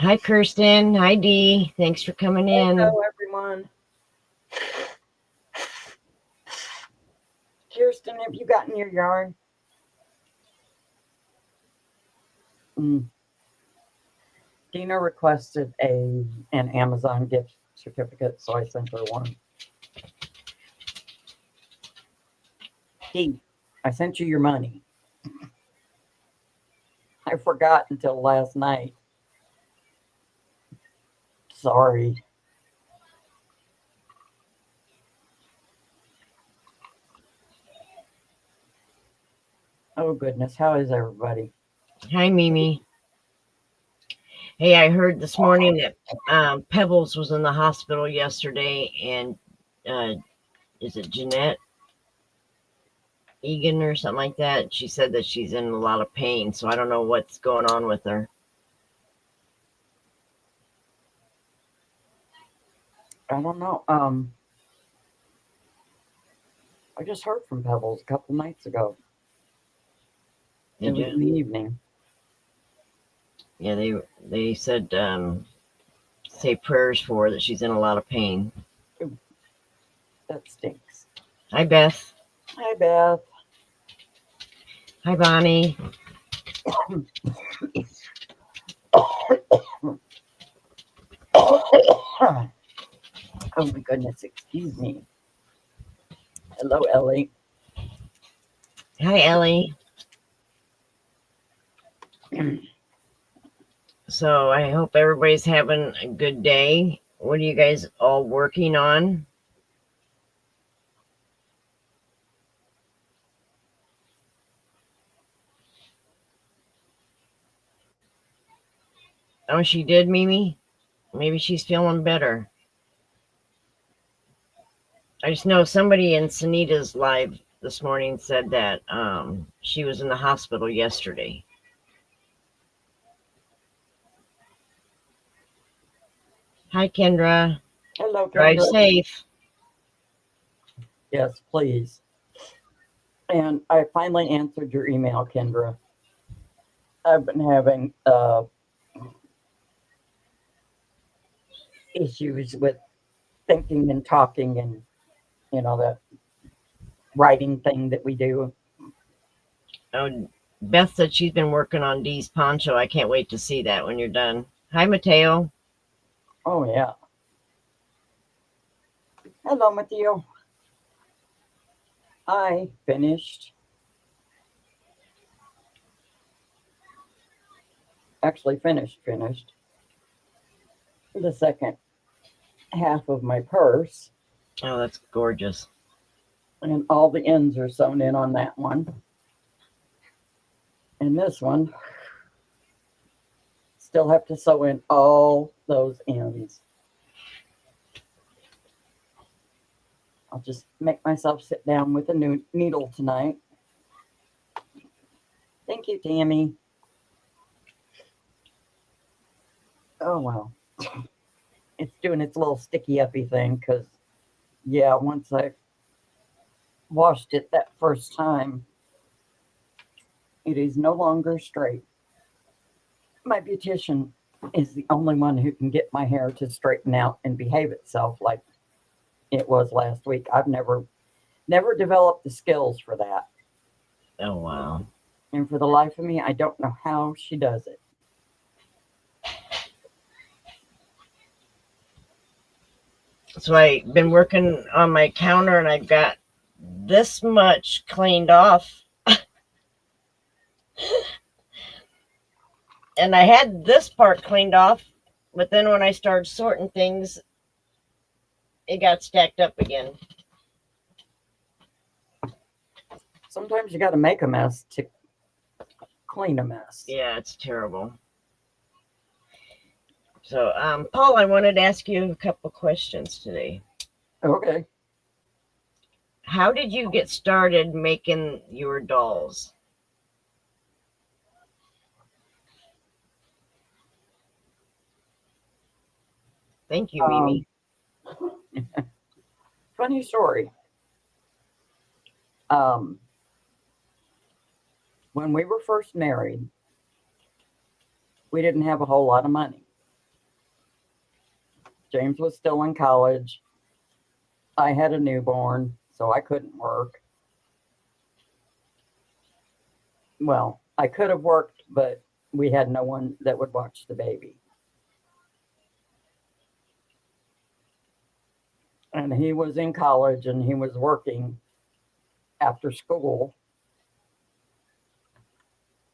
Hi, Kirsten. Hi, Dee. Thanks for coming in. Hello, everyone. Kirsten, have you gotten your yarn? Dina requested an Amazon gift certificate, so I sent her one. Dee, I sent you your money. I forgot until last night. Sorry. Oh, goodness. How is everybody? Hi, Mimi. Hey, I heard this morning that Pebbles was in the hospital yesterday, and is it Jeanette Egan or something like that? She said that she's in a lot of pain, so I don't know what's going on with her. I don't know. I just heard from Pebbles a couple nights ago. It was in the evening. Yeah, they said say prayers for her, that she's in a lot of pain. Ooh, that stinks. Hi, Beth. Hi, Beth. Hi, Bonnie. Oh my goodness, excuse me. Hello, Ellie. Hi, Ellie. So I hope everybody's having a good day. What are you guys all working on? Oh, she did, Mimi? Maybe she's feeling better. I just know somebody in Sunita's live this morning said that she was in the hospital yesterday. Hi, Kendra. Hello, Kendra. Drive safe. Yes, please. And I finally answered your email, Kendra. I've been having issues with thinking and talking and, that writing thing that we do. Oh, Beth said she's been working on Dee's poncho. I can't wait to see that when you're done. Hi, Mateo. Oh, yeah. Hello, Mateo. I finished. Actually, finished the second half of my purse. Oh, that's gorgeous. And all the ends are sewn in on that one. And this one, still have to sew in all those ends. I'll just make myself sit down with a new needle tonight. Thank you, Tammy. Oh, wow. It's doing its little sticky uppy thing because, yeah, once I washed it that first time, it is no longer straight. My beautician is the only one who can get my hair to straighten out and behave itself like it was last week. I've never developed the skills for that. Oh, wow. And for the life of me, I don't know how she does it. So I've been working on my counter and I've got this much cleaned off. And I had this part cleaned off, but then when I started sorting things, it got stacked up again. Sometimes you got to make a mess to clean a mess. Yeah, it's terrible. So, Paul, I wanted to ask you a couple questions today. Okay. How did you get started making your dolls? Thank you, Mimi. Funny story. When we were first married, we didn't have a whole lot of money. James was still in college. I had a newborn, so I couldn't work. Well, I could have worked, but we had no one that would watch the baby. And he was in college and he was working after school.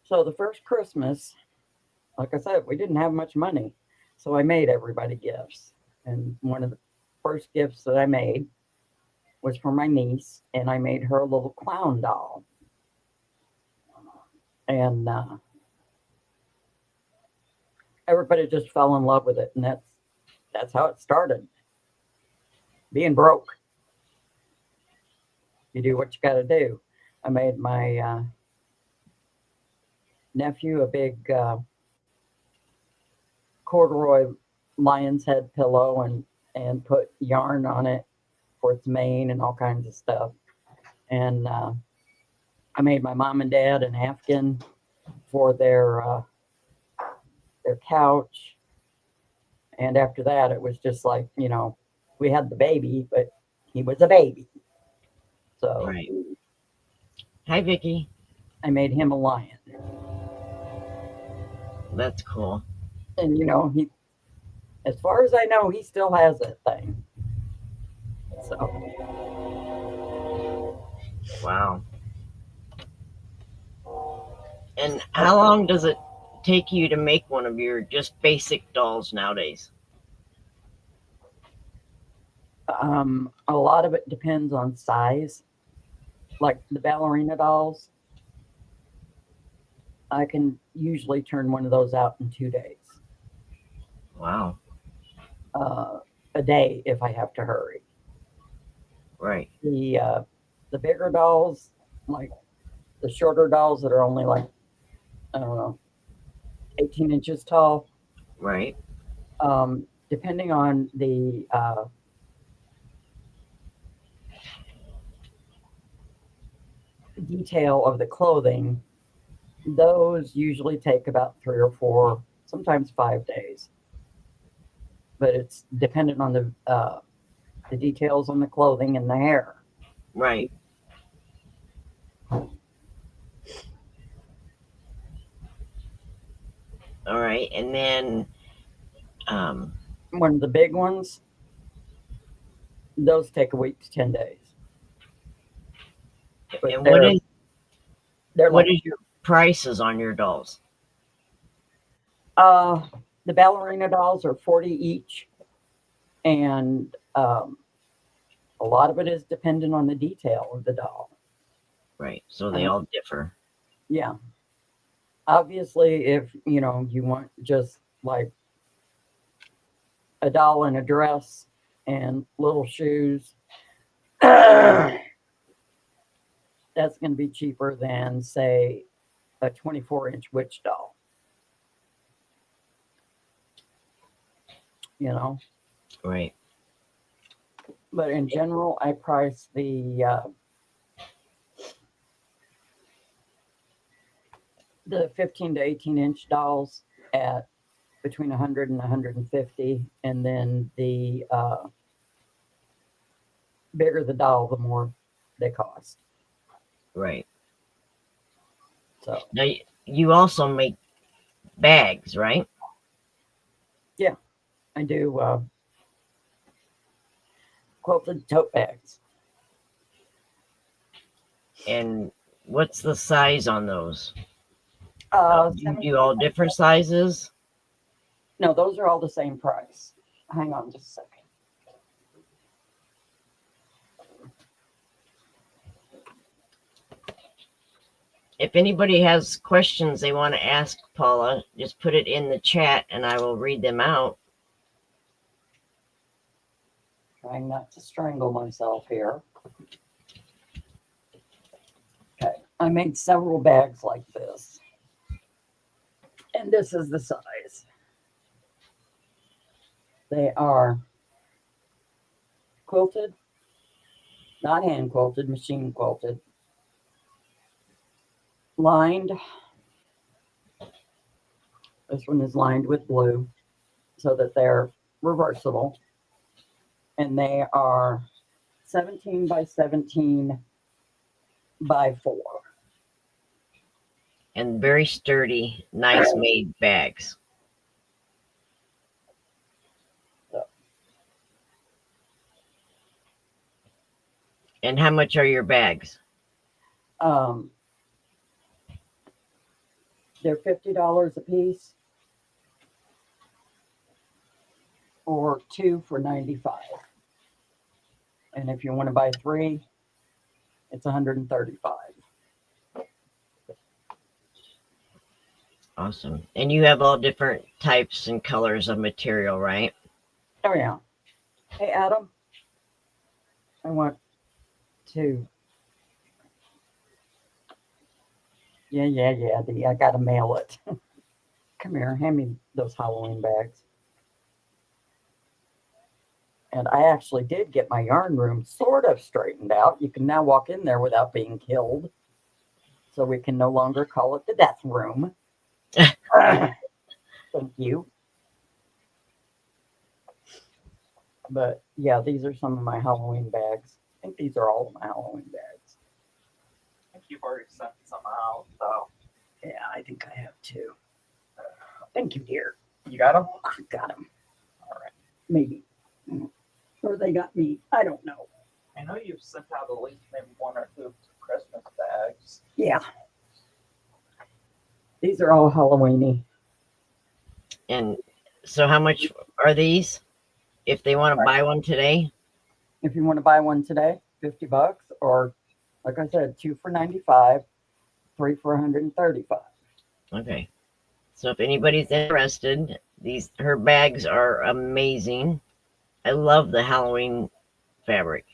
So the first Christmas, like I said, we didn't have much money. So I made everybody gifts. And one of the first gifts that I made was for my niece, and I made her a little clown doll. And everybody just fell in love with it, and that's how it started. Being broke, you do what you got to do. I made my nephew a big corduroy lion's head pillow and put yarn on it for its mane and all kinds of stuff. And I made my mom and dad an Afghan for their couch. And after that, it was just like, we had the baby, but he was a baby. So Right. Hi, Vicky. I made him a lion. That's cool. And, he, as far as I know, he still has that thing. So, Wow. And how long does it take you to make one of your just basic dolls nowadays? a lot of it depends on size. Like the ballerina dolls, I can usually turn one of those out in 2 days. Wow. A day if I have to hurry. Right. The bigger dolls, like the shorter dolls that are only like, I don't know, 18 inches tall, Right. depending on the detail of the clothing, those usually take about 3 or 4, sometimes 5 days. But it's dependent on the details on the clothing and the hair. Right. All right. And then, One of the big ones, those take a week to 10 days. But and they're what like is your prices on your dolls? the ballerina dolls are 40 each, and a lot of it is dependent on the detail of the doll. Right. So they all differ. Yeah. Obviously, if you want just like a doll in a dress and little shoes, that's going to be cheaper than, say, a 24-inch witch doll. Right. But in general, I price the 15 to 18-inch dolls at between 100 and 150, and then the bigger the doll, the more they cost. Right. So Now you also make bags, right? yeah, I do quilted tote bags. And what's the size on those? You do 17 all different sizes? No, those are all the same price. Hang on just a second. If anybody has questions they want to ask Paula, just put it in the chat and I will read them out. Trying not to strangle myself here. Okay, I made several bags like this. And this is the size. They are quilted, not hand quilted, machine quilted, lined. This one is lined with blue so that they're reversible. and they are 17 by 17 by 4. And very sturdy, nice made bags. And how much are your bags? They're $50 a piece, or 2 for $95. And if you want to buy 3, it's $135. Awesome. And you have all different types and colors of material, right? Oh yeah. Hey Adam, I want to. Yeah. I gotta mail it. Come here, hand me those Halloween bags. And I actually did get my yarn room sort of straightened out. You can now walk in there without being killed. So we can no longer call it the death room. Thank you. But yeah, these are some of my Halloween bags. I think these are all of my Halloween bags. I think you've already sent some out, so. Yeah, I think I have too. Thank you, dear. You got them? I got them. All right. Maybe. Or they got me. I don't know. I know you've sent out at least maybe 1 or 2 Christmas bags. Yeah. These are all Halloweeny. And so how much are these? If they want to buy one today? If you want to buy one today, $50, or like I said, 2 for $95, 3 for $135. Okay. So if anybody's interested, her bags are amazing. I love the Halloween fabric.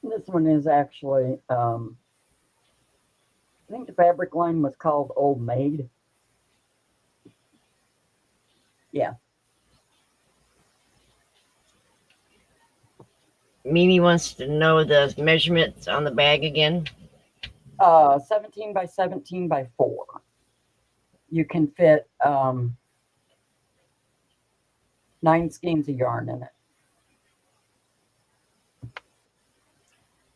This one is actually, I think the fabric line was called Old Maid. Yeah. Mimi wants to know the measurements on the bag again. 17 by 17 by 4. You can fit 9 skeins of yarn in it.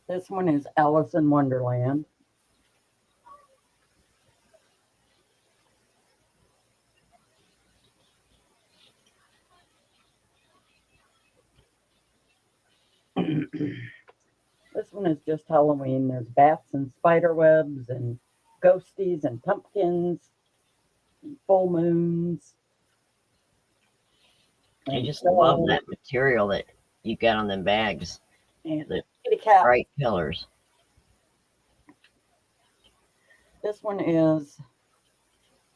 This one is Alice in Wonderland. This one is just Halloween. There's bats and spider webs and ghosties and pumpkins and full moons. I just love that material that you got on them bags. And The kitty cat. bright colors. This one is,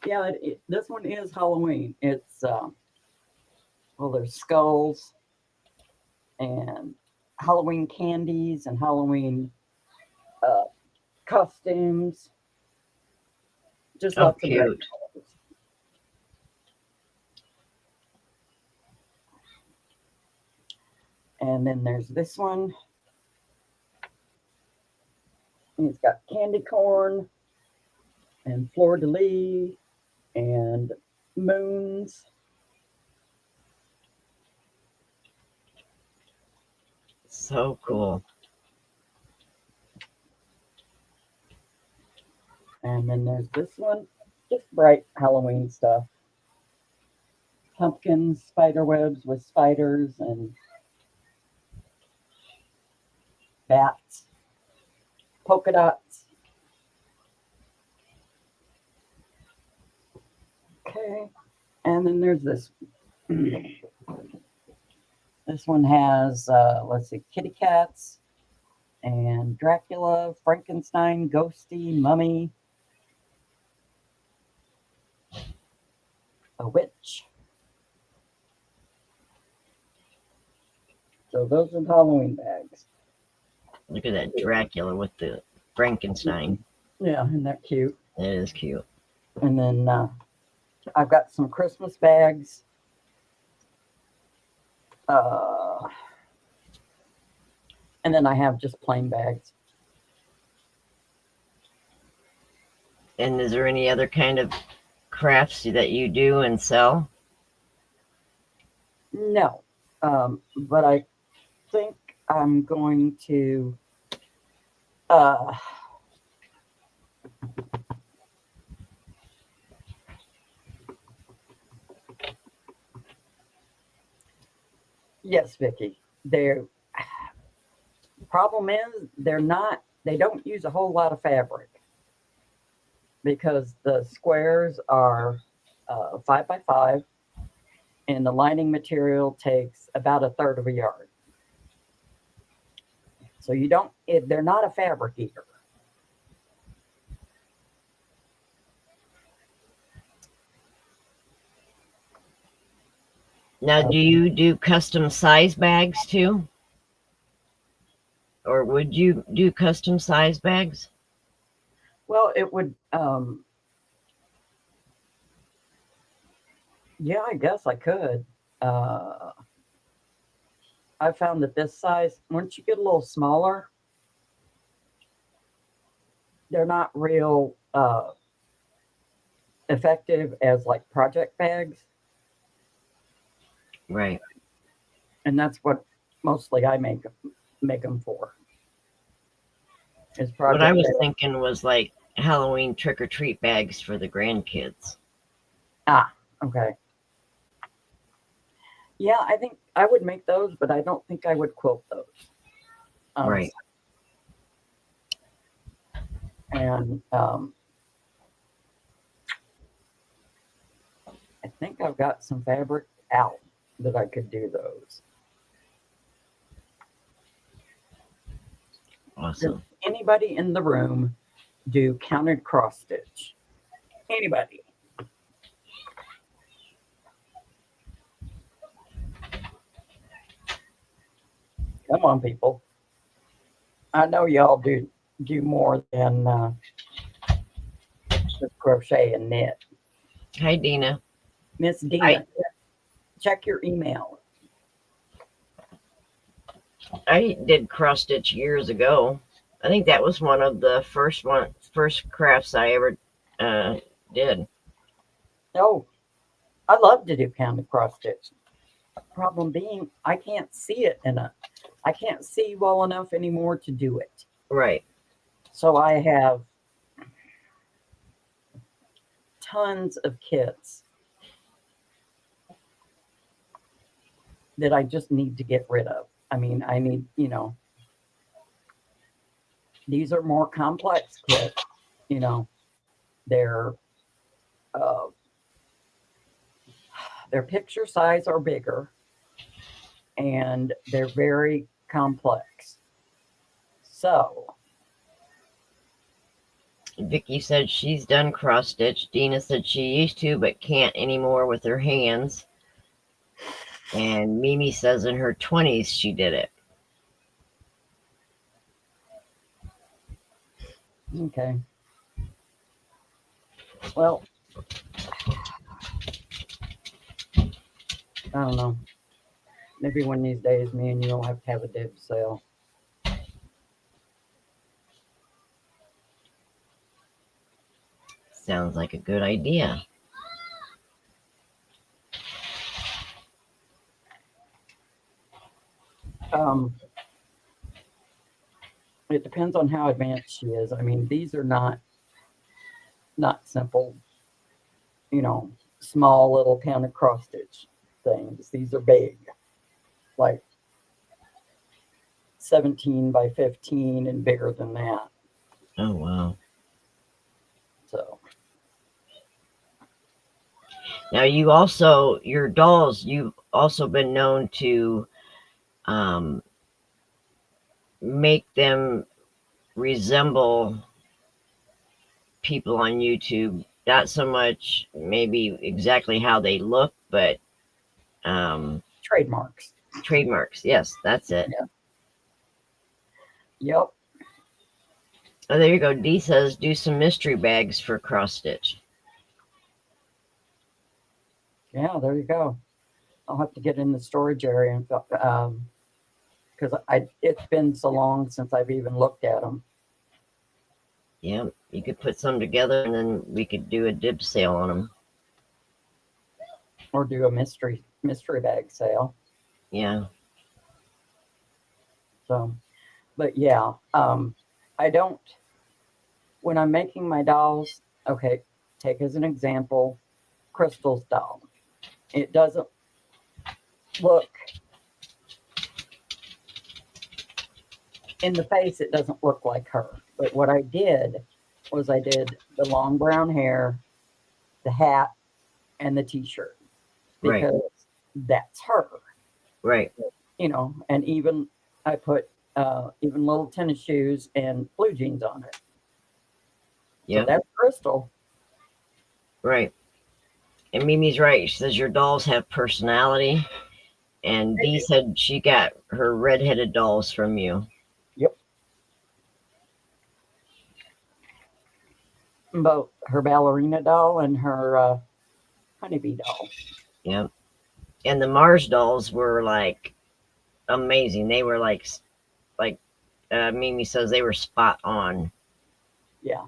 yeah, this one is Halloween. It's, well, there's skulls and Halloween candies and Halloween costumes. Just Oh, lots of cute. bright colors. And then there's this one. It's got candy corn and fleur de lis and moons. So cool. And then there's this one, just bright Halloween stuff. Pumpkins, spider webs with spiders and bats, polka dots. Okay, and then there's this. This one has, let's see, kitty cats and Dracula, Frankenstein, Ghosty, Mummy, a witch. So those are Halloween bags. Look at that Dracula with the Frankenstein. Yeah, isn't that cute? That is cute. And then I've got some Christmas bags. And then I have just plain bags. And is there any other kind of crafts that you do and sell? No, but I think I'm going to. Uh, yes, Vicky. Their problem is they're not. They don't use a whole lot of fabric because the squares are 5 by 5, and the lining material takes about a third of a yard. So you don't. They're not a fabric eater. Now, do you do custom size bags too? Or would you do custom size bags? Well, it would. Yeah, I guess I could. Uh, I found that this size, once you get a little smaller, they're not real effective as like project bags, Right. and that's what mostly I make them for. Is What I project was bags. thinking was like Halloween trick or treat bags for the grandkids. Ah, okay. Yeah, I think I would make those, but I don't think I would quilt those. Right. And I think I've got some fabric out that I could do those. Does Awesome. anybody in the room do counted cross stitch? Anybody? Come on, people. I know y'all do more than just crochet and knit. Hi, Dina. Miss Dina, check your email. I did cross stitch years ago. I think that was one of the first crafts I ever did. Oh, I love to do counted cross stitch. Problem being, I can't see it I can't see well enough anymore to do it. Right. So I have tons of kits that I just need to get rid of. I mean, I need, these are more complex kits, they're uh, their picture size are bigger and they're very complex. So Vicky said she's done cross stitch. Dina said she used to but can't anymore with her hands. And Mimi says in her 20s she did it. okay. Well, I don't know. Maybe one of these days me and you'll have to have a dib sale. Sounds like a good idea. It depends on how advanced she is. I mean, these are not simple, small little counted cross stitch things. These are big, like 17 by 15 and bigger than that. Oh, wow. So now your dolls, you've also been known to make them resemble people on YouTube. Not so much maybe exactly how they look, but trademarks. trademarks. Yes, that's it. Yeah. Yep. Oh, there you go. Dee says do some mystery bags for cross stitch. Yeah, there you go. I'll have to get in the storage area and because it's been so long since I've even looked at them. Yeah, you could put some together and then we could do a dib sale on them. Or do a mystery mystery bag sale. Yeah. So, but yeah, I don't, when I'm making my dolls, okay, take as an example, Crystal's doll. It doesn't look, in the face, it doesn't look like her. But what I did was I did the long brown hair, the hat, and the t-shirt Right. because that's her, Right. you know, and even I put even little tennis shoes and blue jeans on it. So Yeah. that's Crystal. Right. And Mimi's right. She says your dolls have personality. And Dee said she got her redheaded dolls from you. Yep. Both her ballerina doll and her honeybee doll. Yep. And the Mars dolls were like amazing. They were like Mimi says they were spot on. Yeah.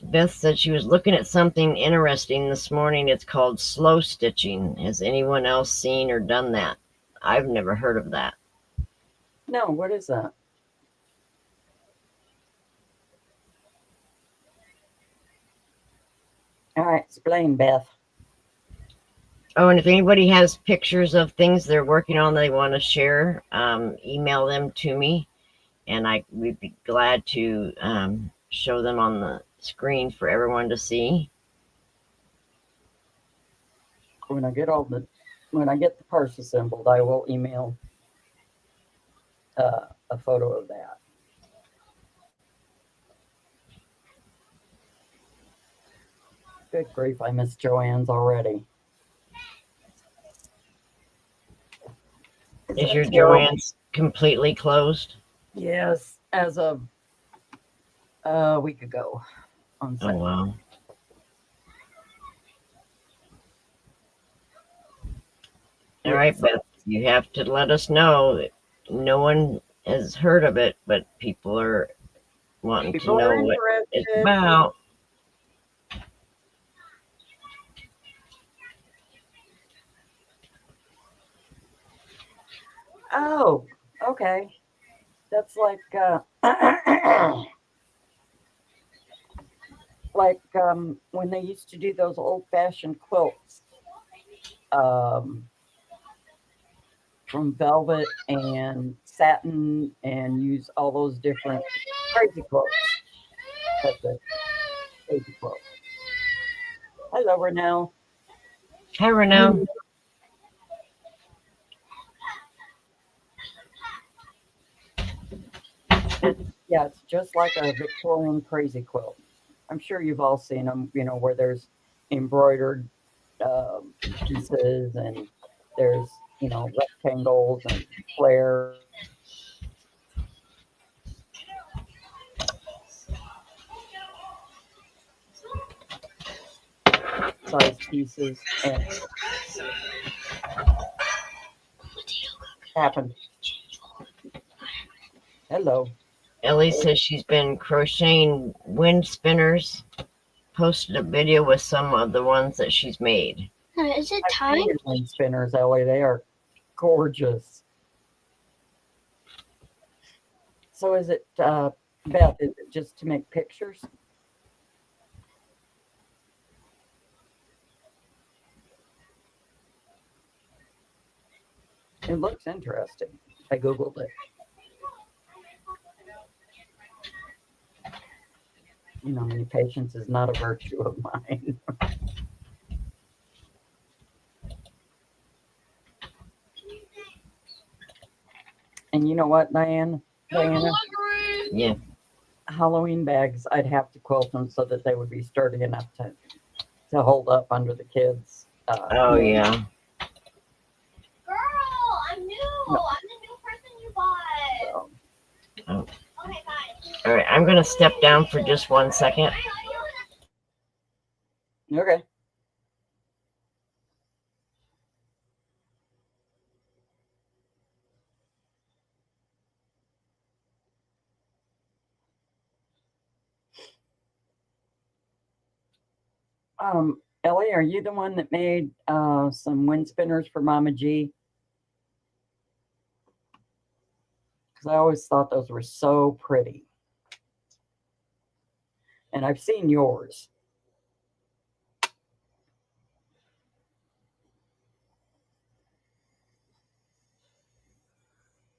Beth said she was looking at something interesting this morning. It's called slow stitching. Has anyone else seen or done that? I've never heard of that. No, what is that? All right, explain, Beth. Oh, and if anybody has pictures of things they're working on they want to share, email them to me, and we'd be glad to show them on the screen for everyone to see. When I get the purse assembled, I will email a photo of that. Good grief, I miss Joanne's already. Is your Joanne's completely closed? Yes, as of a week ago on Sunday. Oh, wow. All right, Beth, you have to let us know. No one has heard of it, but people are wanting to know what it's about. Oh, okay. That's like when they used to do those old-fashioned quilts from velvet and satin and use all those different crazy quilts. That's it. Crazy quilt. Hello, Renelle. Hi, Renelle. Yeah, it's just like a Victorian crazy quilt. I'm sure you've all seen them, you know, where there's embroidered pieces and there's, you know, rectangles and squares. Size pieces and happened. Hello. Ellie says she's been crocheting wind spinners. Posted a video with some of the ones that she's made. Is it time? Wind spinners, Ellie, they are gorgeous. So is it, Beth, is it just to make pictures? It looks interesting. I Googled it. You know, patience is not a virtue of mine. And you know what, Diana? Yeah. Halloween bags, I'd have to quilt them so that they would be sturdy enough to hold up under the kids. Oh, yeah. Girl, I'm new. No. I'm the new person you bought. So. Oh. Okay, fine. All right, I'm going to step down for just 1 second. Okay. Ellie, are you the one that made some wind spinners for Mama G? Because I always thought those were so pretty. And I've seen yours.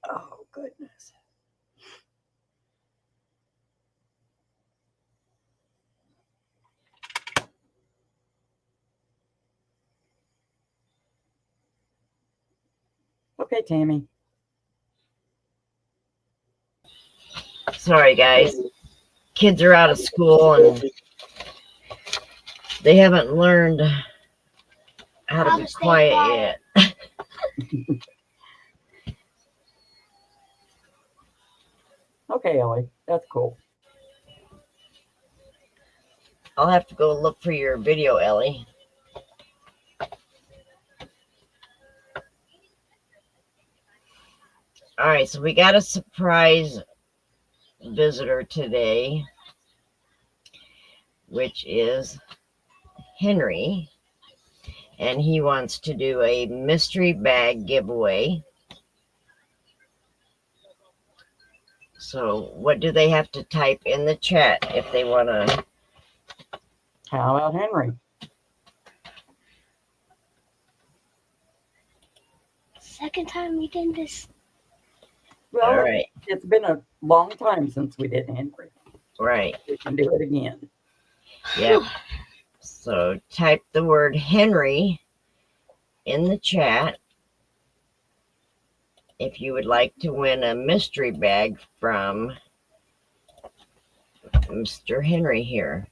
Oh, goodness. Okay, Tammy. Sorry, guys. Kids are out of school and they haven't learned how to be stay quiet quiet. yet. Okay, Ellie. That's cool. I'll have to go look for your video, Ellie. All right, so we got a surprise visitor today, which is Henry, and he wants to do a mystery bag giveaway. So what do they have to type in the chat if they want to? How about Henry? Second time we did this. Well, All right, it's been a long time since we did Henry. right. We can do it again. Yep. So type the word Henry in the chat if you would like to win a mystery bag from Mr. Henry here.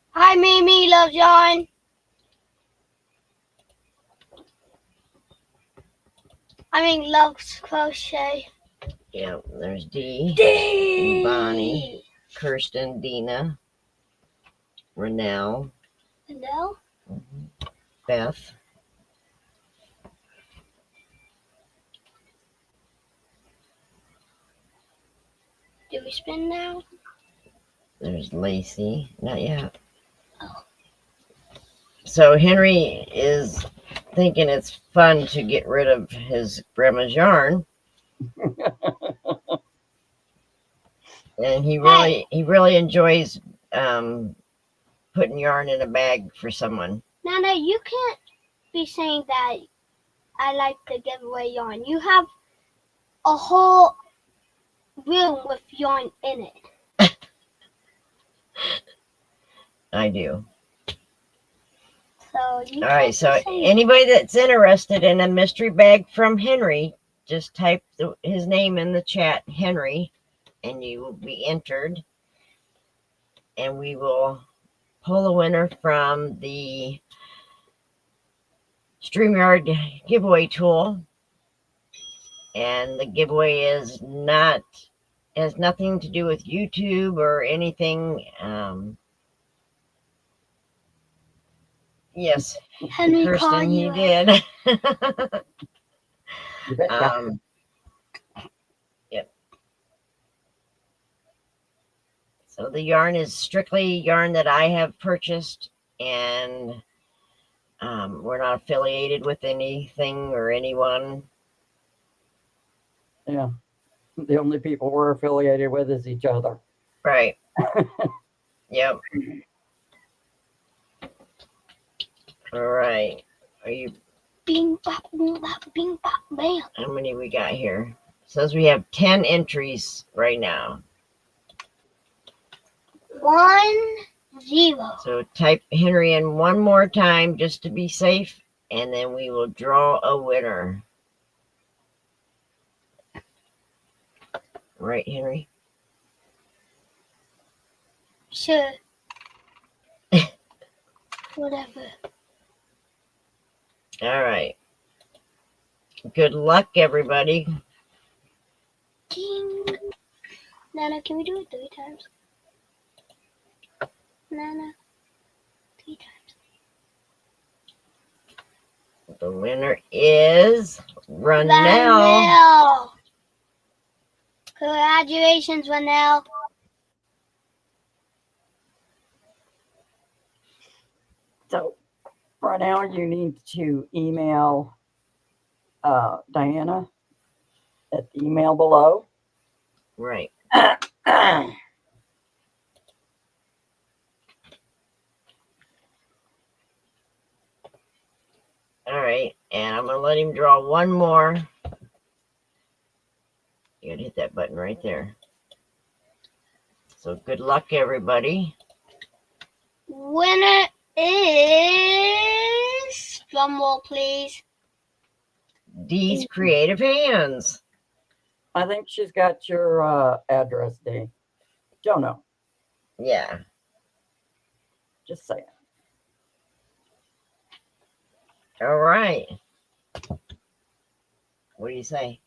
Hi, Mimi. Love John. I mean, loves crochet. Yep, there's Dee, Dee. Bonnie, Kirsten, Dina, Renelle, No. Beth. Do we spin now? There's Lacey. Not yet. Oh. So Henry is thinking it's fun to get rid of his grandma's yarn. And he really enjoys putting yarn in a bag for someone. Nana, you can't be saying that I like to give away yarn. You have a whole room with yarn in it. I do. So you All right, so can't be saying anybody that's interested in a mystery bag from Henry, just type his name in the chat, Henry, and you will be entered. And we will pull a winner from the StreamYard giveaway tool. And the giveaway has nothing to do with YouTube or anything. Yes, Henry Kirsten, calling he you. did. You betcha. Yep. So the yarn is strictly yarn that I have purchased, and we're not affiliated with anything or anyone. Yeah. The only people we're affiliated with is each other. Right. Yep. All right. Are you? Bing bop boom bop bing bop bam. How many we got here? It says we have 10 entries right now. 10. So type Henry in one more time just to be safe, and then we will draw a winner. Right, Henry? Sure. Whatever. All right. Good luck, everybody. Ding. Nana, can we do it 3 times? Nana, 3 times. The winner is Renell. Vanell. Congratulations, Vanell. So for now, you need to email Diana at the email below. Right. All right, and I'm gonna let him draw one more. You gotta hit that button right there. So good luck, everybody. Winner is drum roll, please. Dee's Creative Hands. I think she's got your address, Dee. Don't know. Yeah. Just saying. All right. What do you say?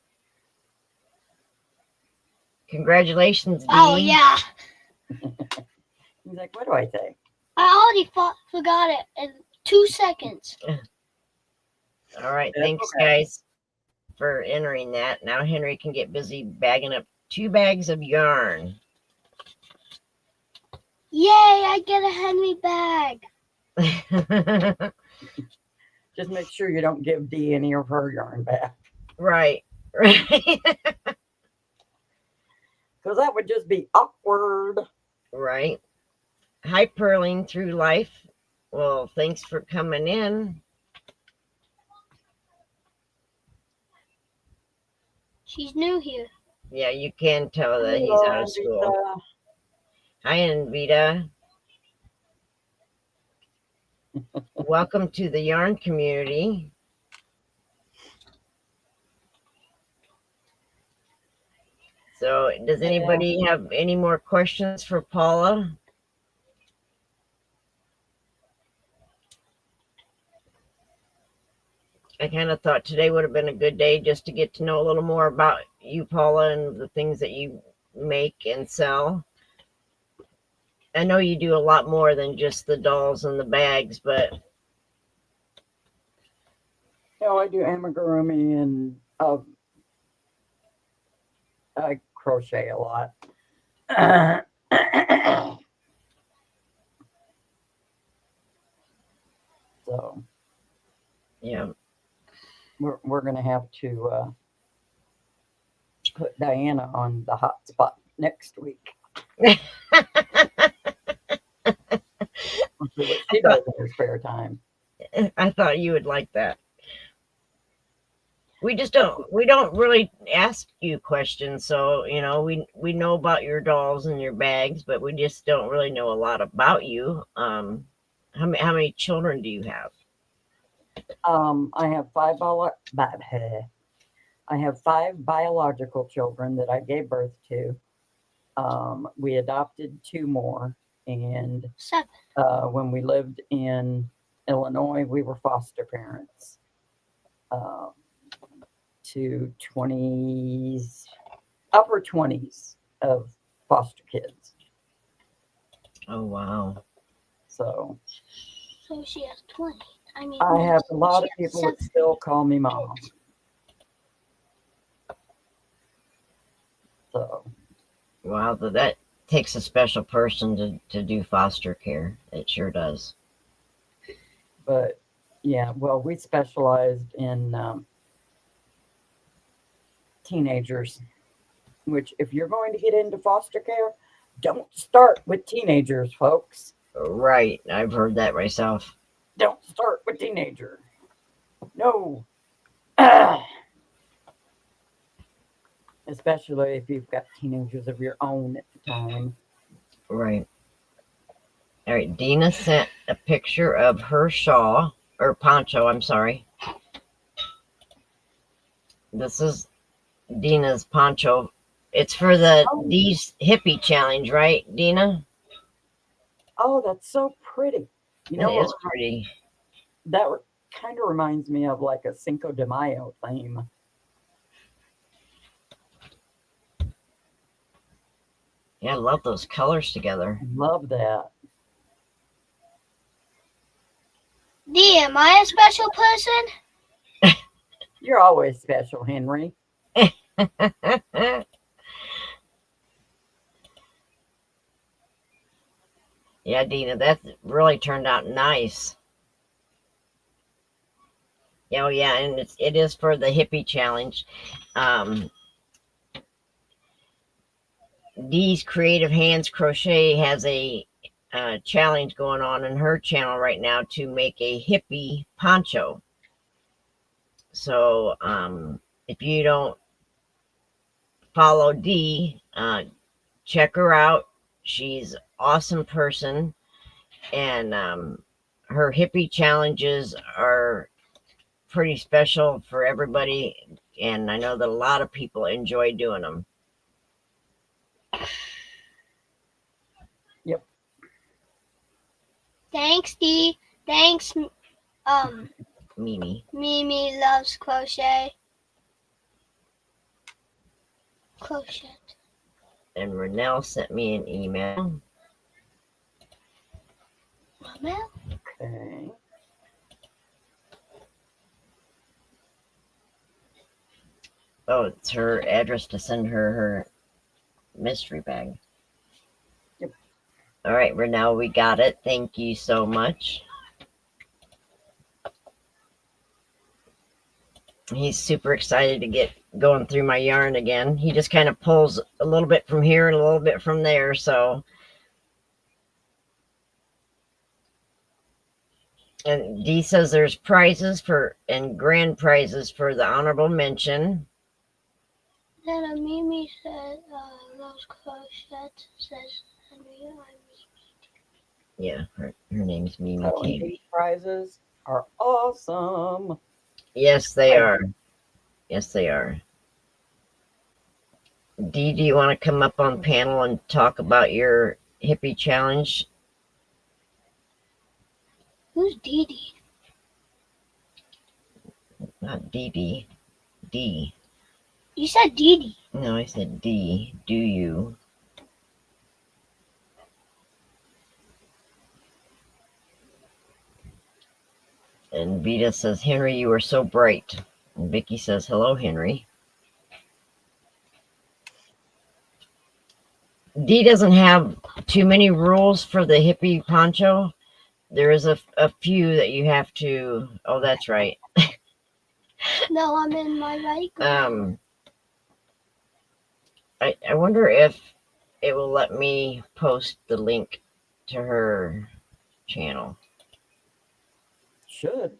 Congratulations, Dee. Oh yeah, He's like, what do I say? I already forgot it in 2 seconds. All right. That's Thanks, okay. guys, for entering that. Now Henry can get busy bagging up 2 bags of yarn. Yay! I get a Henry bag. Just make sure you don't give Dee any of her yarn back. Right. Right. Because that would just be awkward. Right. Hi, Pearling Through Life. Well, thanks for coming in. She's new here. Yeah, you can tell that he's out of school. Hi, Anvita. Welcome to the yarn community. So, does anybody have any more questions for Paula? I kind of thought today would have been a good day just to get to know a little more about you, Paula, and the things that you make and sell. I know you do a lot more than just the dolls and the bags, but I do amigurumi and I crochet a lot. So yeah. we're gonna have to put Diana on the hot spot next week. We'll see what she does in her spare time. I thought you would like that. We don't really ask you questions, so we know about your dolls and your bags, but we just don't really know a lot about you. How many children do you have? I have five biological children that I gave birth to. We adopted 2 more, and 7. when we lived in Illinois, we were foster parents to upper 20s of foster kids. Oh, wow. So she has 20. I have a lot of she has people that 7. still call me mom. So Wow, that takes a special person to do foster care. It sure does. but yeah, well, we specialized in teenagers, which if you're going to get into foster care, don't start with teenagers, folks. Right. I've heard that myself. Don't start with teenager. No. Especially if you've got teenagers of your own at the time. Right. All right. Dina sent a picture of her shawl, or poncho, I'm sorry. This is Dina's poncho. It's for the Dee's hippie challenge, right, Dina? Oh, that's so pretty. You know It what? is pretty. That kind of reminds me of like a Cinco de Mayo theme. Yeah, I love those colors together. Love that. Dee, am I a special person? You're always special, Henry. Yeah, Dina, that really turned out nice. Oh yeah, and it is for the hippie challenge. Um, Dee's Creative Hands Crochet has a challenge going on in her channel right now to make a hippie poncho. So if you don't follow Dee, check her out. She's an awesome person, and her hippie challenges are pretty special for everybody. And I know that a lot of people enjoy doing them. Yep. Thanks, Dee. Thanks, Mimi. Mimi loves crochet. Crochet. And Renelle sent me an email. Mama? Okay. Oh, it's her address to send her mystery bag. Yep. All right, Renelle, we got it. Thank you so much. He's super excited to get going through my yarn again. He just kind of pulls a little bit from here and a little bit from there. So, and Dee says there's prizes and grand prizes for the honorable mention. Then Mimi said, loves crochet. Says, Yeah, her name's Mimi Oh, and T. these prizes are awesome. Yes, they are. Yes, they are. Dee, do you want to come up on panel and talk about your hippie challenge? Who's Dee Dee? Not Dee Dee. Dee. You said Dee Dee. No, I said Dee. Do you? And Vita says, Henry, you are so bright. And Vicky says, hello, Henry. Dee doesn't have too many rules for the hippie poncho. There is a few that you have to. Oh, that's right. No, I'm in my right group. I wonder if it will let me post the link to her channel. Should.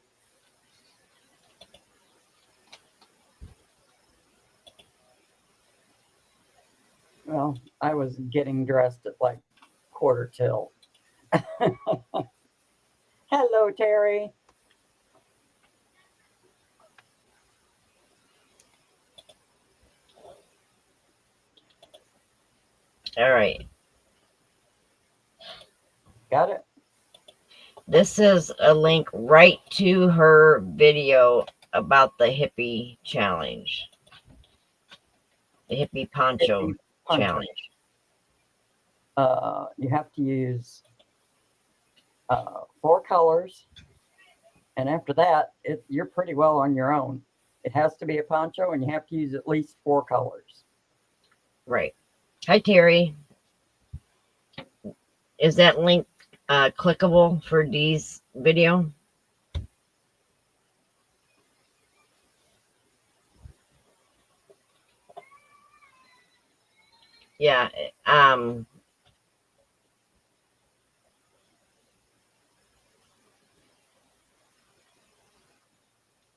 Well, I was getting dressed at like quarter till. Hello, Terry. All right. Got it? This is a link right to her video about the hippie challenge. The hippie poncho Hippie poncho. challenge. You have to use 4 colors, and after that, you're pretty well on your own. It has to be a poncho, and you have to use at least 4 colors. Right. Hi, Terry. Is that link clickable for Dee's video? Yeah.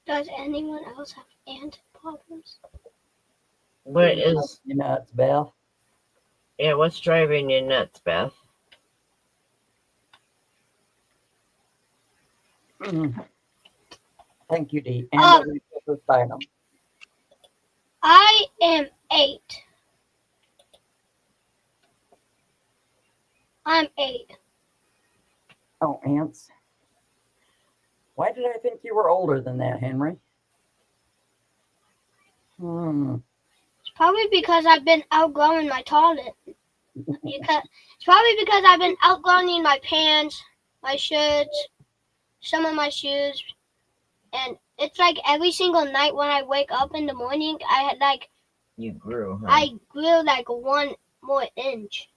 Does anyone else have ant problems? What is? You know, it's Beth. Yeah. What's driving you nuts, Beth? Thank you, Dee. And this item. I am 8. I'm 8. Oh, ants. Why did I think you were older than that, Henry? It's probably because I've been outgrowing my toilet. It's probably because I've been outgrowing my pants, my shirts, some of my shoes, and it's like every single night when I wake up in the morning, You grew. Huh? I grew like 1 more inch.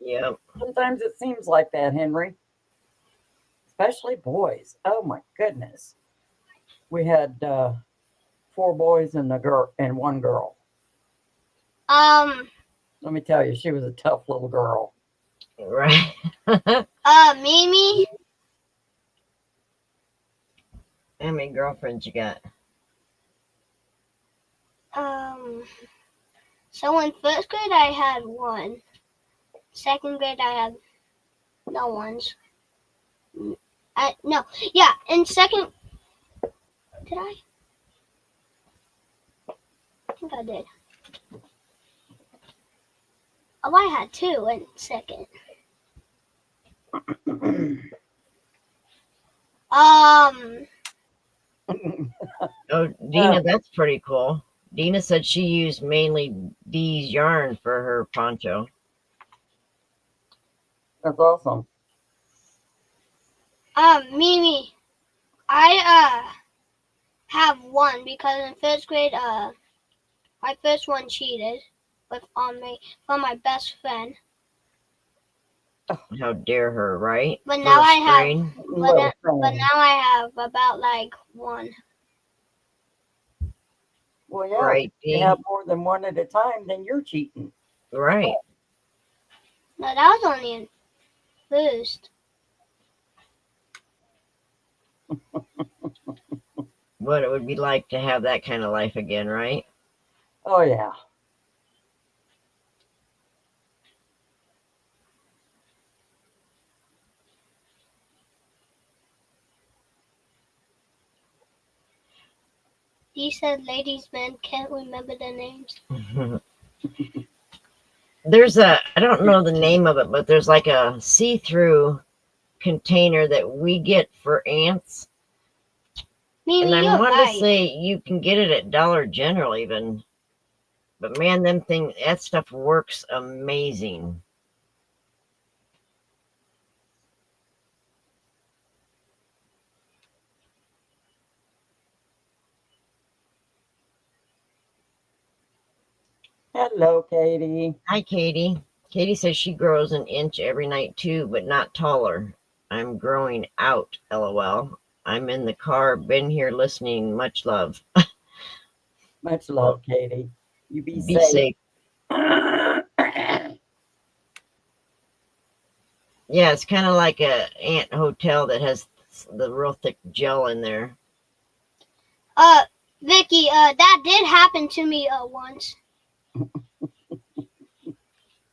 Yep. Sometimes it seems like that, Henry. especially boys. Oh my goodness. We had 4 boys and one girl. Let me tell you, she was a tough little girl. Right. Mimi. How many girlfriends you got? So in first grade I had one. Second grade I had no ones. In second, did I? I think I did. Oh, I had 2 in second. Oh, Dina, that's pretty cool. Dina said she used mainly Dee's yarn for her poncho. That's awesome. Mimi, I have one because in first grade my first one cheated on my best friend. How dare her, right? But now I have grade. but now I have about like 1. Well, yeah, Right, if you Dee? have more than one at a time, then you're cheating. Right. No, that was only in first. What it would be like to have that kind of life again, right? Oh, yeah. He said ladies, men can't remember their names. There's I don't know the name of it, but there's like a see-through container that we get for ants. Mimi, And I you're want right. to say you can get it at Dollar General even. But man, that stuff works amazing. Hello, Katie. Hi, Katie. Katie says she grows an inch every night too, but not taller. I'm growing out, lol. I'm in the car, been here listening. Much love. Much love, Katie. You be Be safe. safe. Yeah, it's kind of like a ant hotel that has the real thick gel in there. Vicky, that did happen to me once.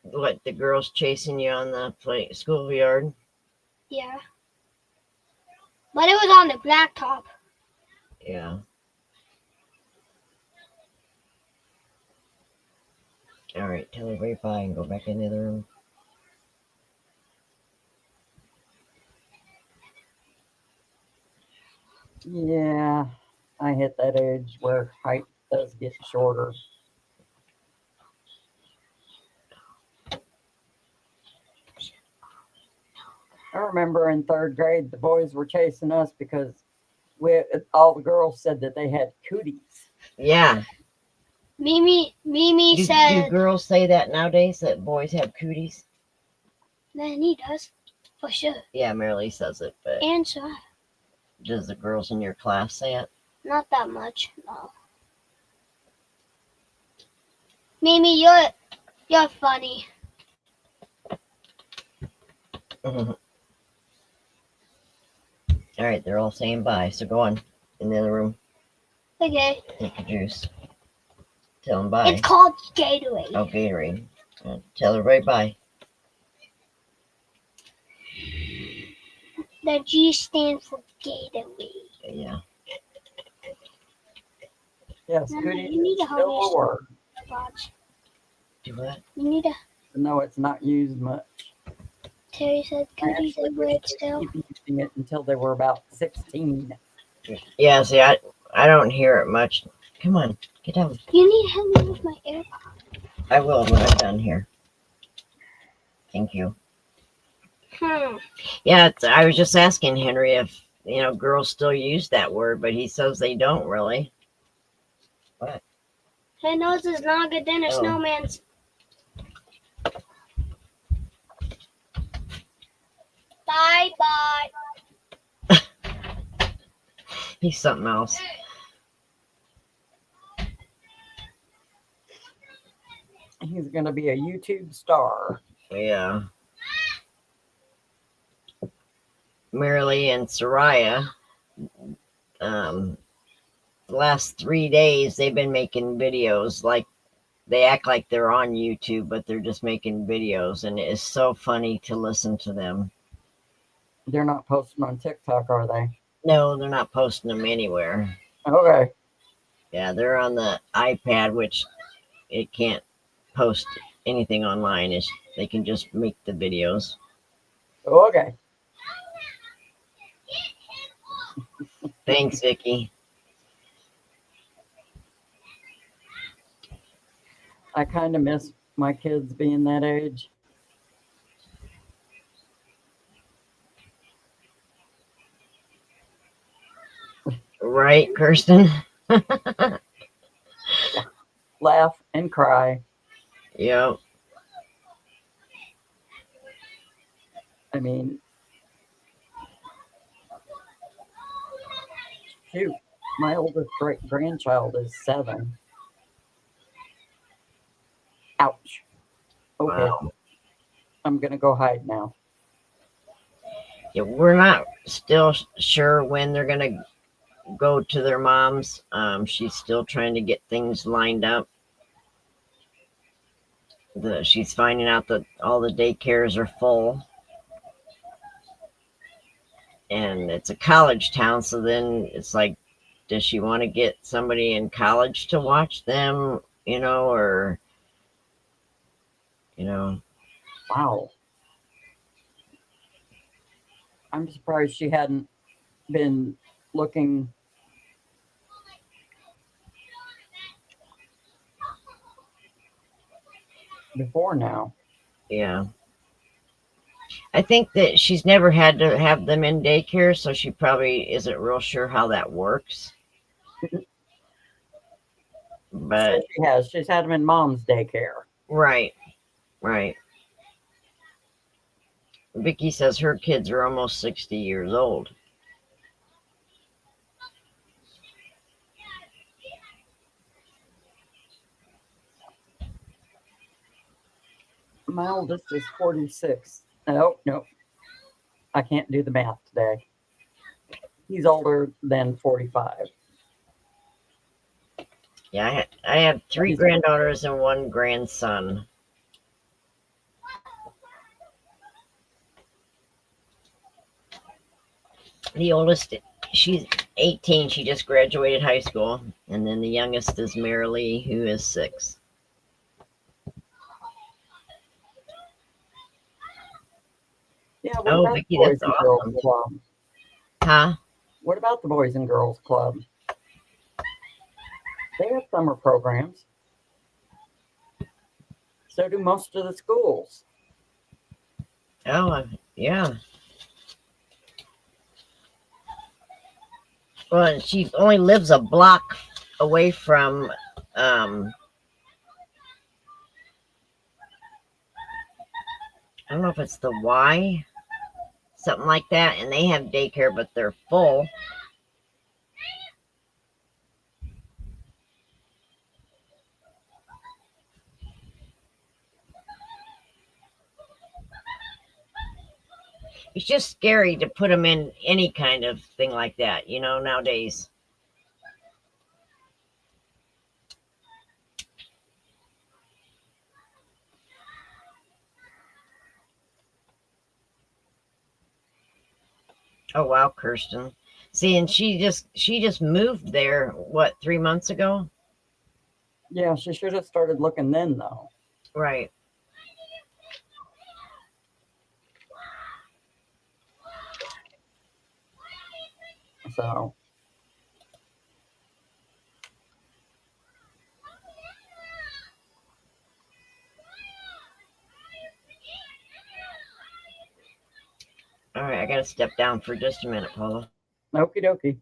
What, the girls chasing you on the schoolyard? Yeah. But it was on the blacktop. Yeah. All right, tell everybody bye and go back in the other room. Yeah, I hit that age where height does get shorter. I remember in 3rd grade, the boys were chasing us because all the girls said that they had cooties. Yeah. Mimi Do said. girls say that nowadays, that boys have cooties? Then he does, for sure. Yeah, Marilee says it, but And so. does the girls in your class say it? Not that much, no. Mimi, you're funny. All right, they're all saying bye, so go on in the other room. Okay. Take a juice. Tell them bye. It's called Gatorade. Oh, Gatorade. Tell everybody bye. The G stands for Gatorade. Yeah. Yes, No, cooties you need is to still hold a word. Watch. Do what? You need to. No, it's not used much. Terry said I cooties actually are wish word they still. keep using it until they were about 16. Yeah, see, I don't hear it much. Come on, get down. You need to help me with my AirPods. I will when I'm done here. Thank you. Yeah, I was just asking Henry if, girls still use that word, but he says they don't really. What? Her nose is longer than a Oh. snowman's. Bye bye. He's something else. He's going to be a YouTube star. Yeah. Marilee and Soraya, the last 3 days they've been making videos. Like they act like they're on YouTube, but they're just making videos, and it is so funny to listen to them. They're not posting on TikTok, are they? No, they're not posting them anywhere. Okay. Yeah, they're on the iPad, which it can't post anything online. They can just make the videos. Okay. Thanks, Vicky. I kind of miss my kids being that age. Right, Kirsten? Laugh and cry. Yep. I mean, shoot, my oldest great grandchild is 7. Ouch. Okay. Wow. I'm going to go hide now. Yeah, we're not still sure when they're going to go to their mom's. She's still trying to get things lined up. She's finding out that all the daycares are full. And it's a college town, so then it's like, does she want to get somebody in college to watch them, or, Wow. I'm surprised she hadn't been looking. Before now. Yeah. I think that she's never had to have them in daycare, so she probably isn't real sure how that works. But She has. She's had them in mom's daycare. right. Vicky says her kids are almost 60 years old. My oldest is 46. No. I can't do the math today. He's older than 45. Yeah, I have 3 granddaughters and 1 grandson. The oldest, she's 18. She just graduated high school. And then the youngest is Marilee, who is 6. Yeah, what Oh, about Vicky, the Boys that's and awesome. Girls Club? Huh? What about the Boys and Girls Club? They have summer programs. So do most of the schools. Oh, yeah. Well, she only lives a block away from, I don't know if it's the Y, something like that, and they have daycare, but they're full. It's just scary to put them in any kind of thing like that, nowadays. Oh wow, Kirsten. See, and she just moved there, what, 3 months ago? Yeah, she should have started looking then, though. Right. So. All right, I gotta step down for just a minute, Paula. Okie dokie.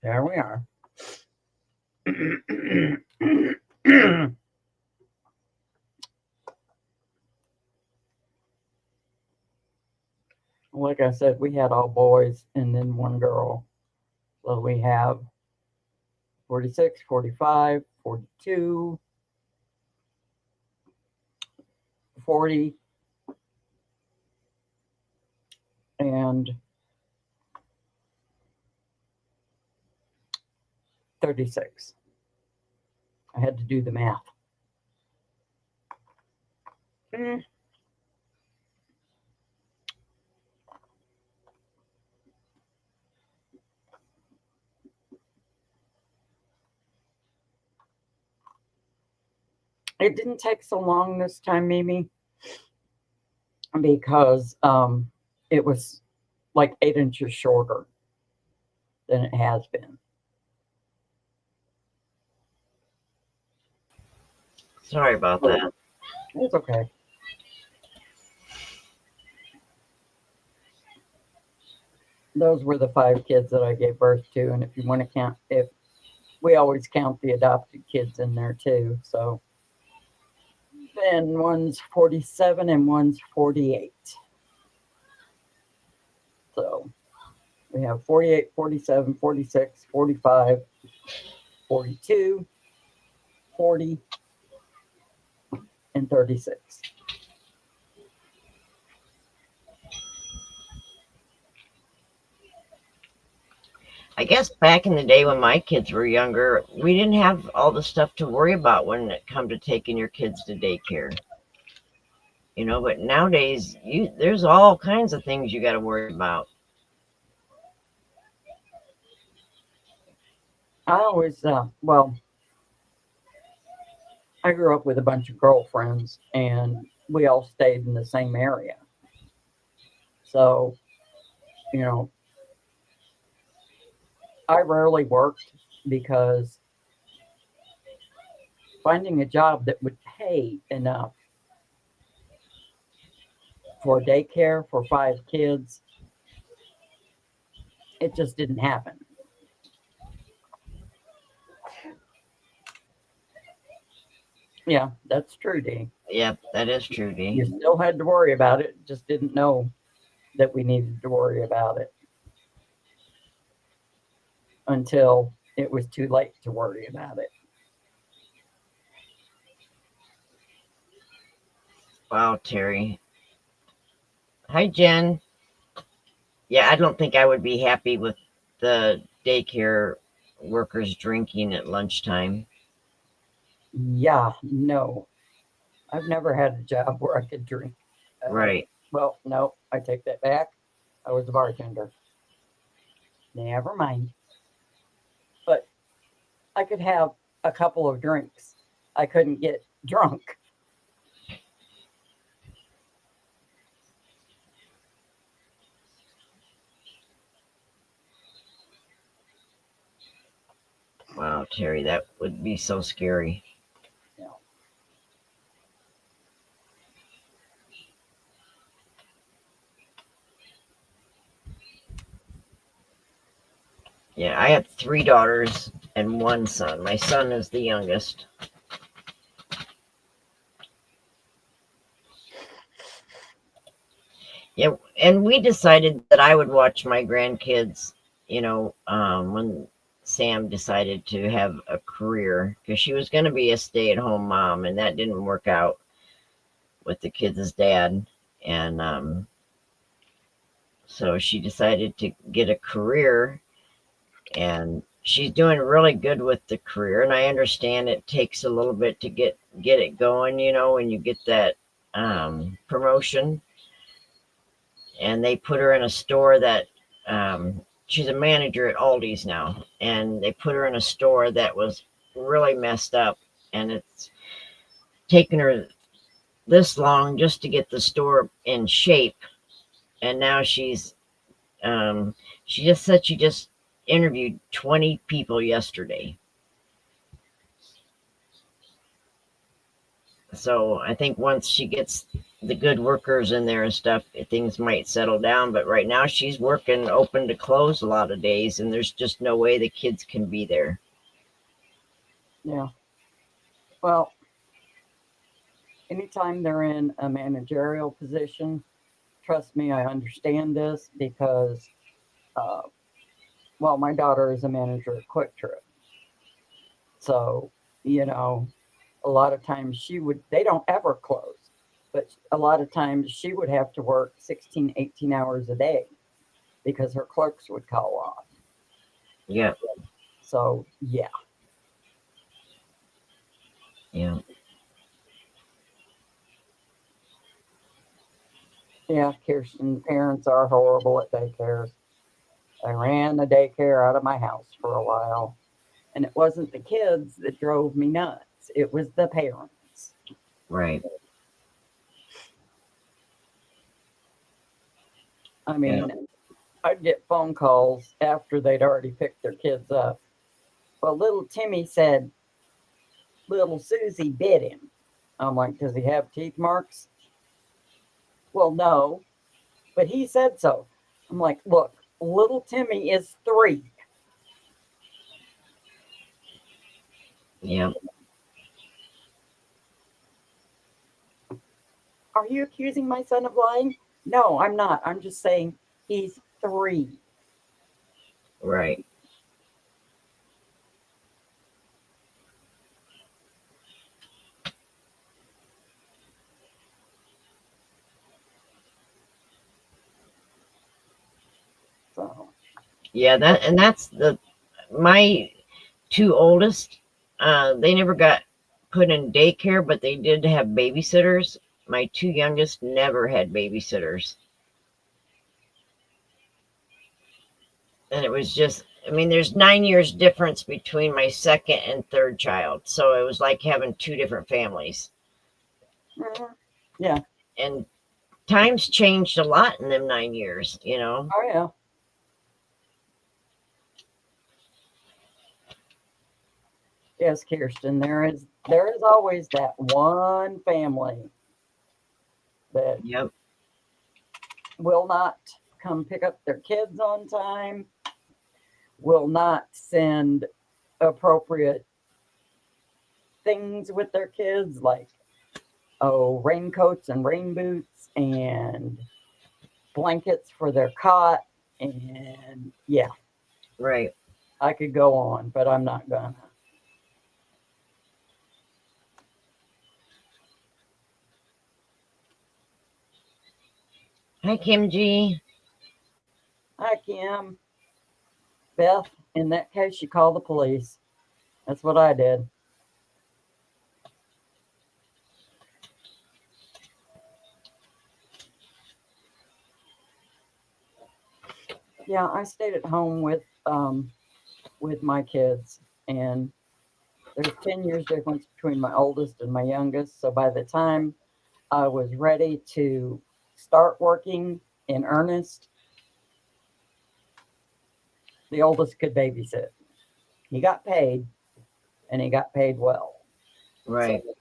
There we are. Like I said, we had all boys and then one girl. So we have 46, 45, 42, 40, and 36. I had to do the math. It didn't take so long this time, Mimi, because it was like 8 inches shorter than it has been. Sorry about that. It's okay. Those were the 5 kids that I gave birth to, and if you want to count, if we always count the adopted kids in there too, so then one's 47 and one's 48. So we have 48, 47, 46, 45, 42, 40, and 36. I guess back in the day when my kids were younger, we didn't have all the stuff to worry about when it come to taking your kids to daycare. You know, but nowadays there's all kinds of things you got to worry about. I always, well, I grew up with a bunch of girlfriends and we all stayed in the same area. So, you know, I rarely worked because finding a job that would pay enough for daycare for 5 kids, it just didn't happen. Yeah, that's true, Dee. Yep, that is true, Dee. You still had to worry about it, just didn't know that we needed to worry about it until it was too late to worry about it. Wow, Terry. Hi, Jen. Yeah, I don't think I would be happy with the daycare workers drinking at lunchtime. Yeah, no. I've never had a job where I could drink. Right. Well, no, I take that back. I was a bartender. Never mind. But I could have a couple of drinks. I couldn't get drunk. Wow, Terry, that would be so scary. Yeah. Yeah, I have 3 daughters and 1 son. My son is the youngest. Yeah, and we decided that I would watch my grandkids, you know, when Sam decided to have a career, because she was going to be a stay-at-home mom, and that didn't work out with the kids' dad. And so she decided to get a career, and she's doing really good with the career. And I understand it takes a little bit to get it going, you know, when you get that promotion. And they put her in a store that she's a manager at Aldi's now, and they put her in a store that was really messed up, and it's taken her this long just to get the store in shape. And now she just said she just interviewed 20 people yesterday. So I think once she gets the good workers in there and stuff, things might settle down. But right now she's working open to close a lot of days, and there's just no way the kids can be there. Yeah. Well, anytime they're in a managerial position, trust me, I understand this because, uh, well, my daughter is a manager at Quick Trip. So, you know, a lot of times they don't ever close, but a lot of times she would have to work 16, 18 hours a day because her clerks would call off. Yeah. So, yeah. Yeah. Yeah, Kirsten, parents are horrible at daycares. I ran the daycare out of my house for a while, and it wasn't the kids that drove me nuts, it was the parents. Right. I Yeah. mean, I'd get phone calls after they'd already picked their kids up. Well, little Timmy said little Susie bit him. I'm like, does he have teeth marks? Well, no, but he said so. I'm like, look, little Timmy is 3. Yeah. Are you accusing my son of lying? No, I'm not. I'm just saying he's 3. Right. So, Yeah, that's my 2 oldest. They never got put in daycare, but they did have babysitters. My 2 youngest never had babysitters. And it was just, I mean, there's 9 years difference between my second and third child. So it was like having 2 different families. yeah. And times changed a lot in them 9 years, you know. Oh, yeah. Yes, Kirsten, there is always that one family that Yep. will not come pick up their kids on time, will not send appropriate things with their kids like raincoats and rain boots and blankets for their cot, and yeah, Right. I could go on, but I'm not gonna. Hi, Kim G. Hi, Kim. Beth, in that case, you call the police. That's what I did. Yeah, I stayed at home with my kids, and there's 10 years difference between my oldest and my youngest. So by the time I was ready to start working in earnest, the oldest could babysit. He got paid, and he got paid well. Right. So,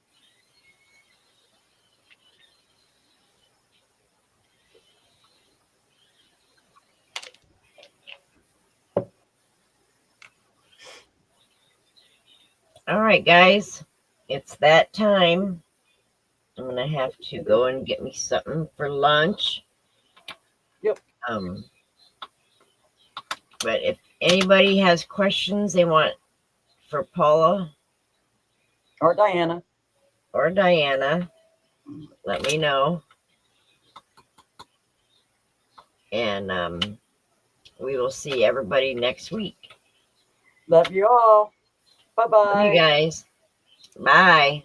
All right, guys. It's that time. I'm going to have to go and get me something for lunch. yep. But if anybody has questions they want for Paula Or Diana. or Diana, let me know. And we will see everybody next week. Love you all. Love you Bye-bye. guys. Bye.